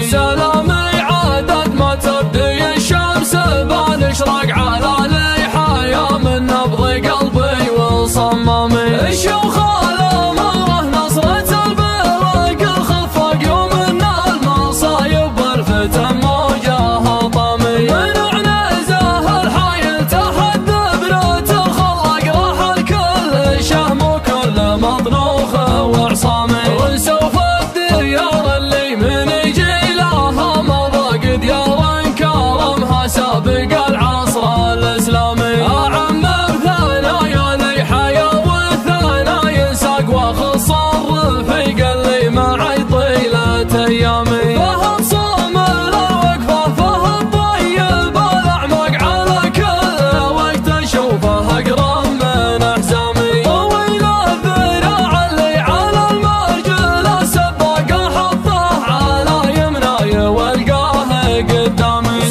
سلامي عدد ما تبدي الشمس بنشرق على لحايا من نبض قلبي وصمامي. الشيوخ الأماره نصرة البرق الخفق ومنا المصايب والفتن موجها طامي. من عنزه الحي تحت دبرة الخلق راح الكل شهم وكل مطروخ وعصامي. وسوف الديار اللي من جيلها مضى ديار كرمها سابق العصر الإسلامي. أعم بثنايا لي حيا والثنايا ساق وخصر في قلي معي طيلة أيامي. فهد صوم الوقفة فهد طيب الأعمق على كل وقت أشوفه أقرب من أحزامي. طويل الذراع اللي على المرجل السباق أحطه على يمناي والقاه قدامي.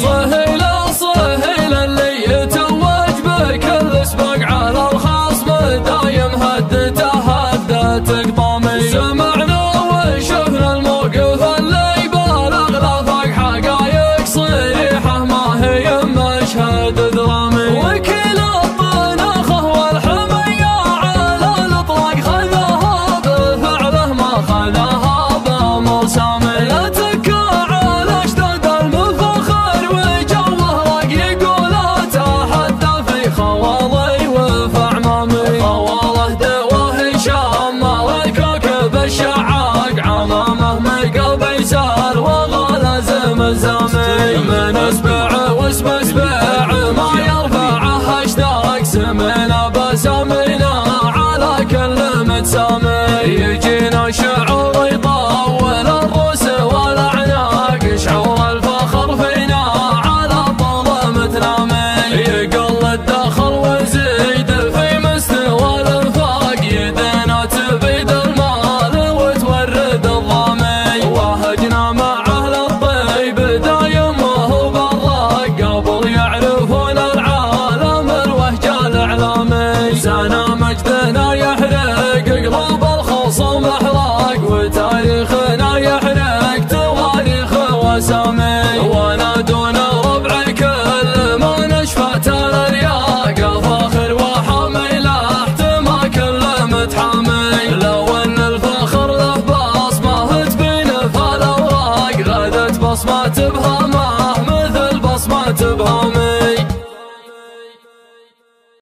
صهيل اللي يتوج بكل سباق على الخصم دايم هدته قطامي. سمعنا وشفنا الموقف اللي بالغ لفق حقايق صريحة ما هي مشهد درامي. وكل الطناخه والحمية على الإطلاق خذها بفعله ما خذها بمرسامي. لا تكا على اشتد المفخر وجوه رق يقول أتحدى في خوالي وفعمامي. خواله دواه شمر الكوكب الشعاق عمامه من قلبي سار وغلازم الزامي.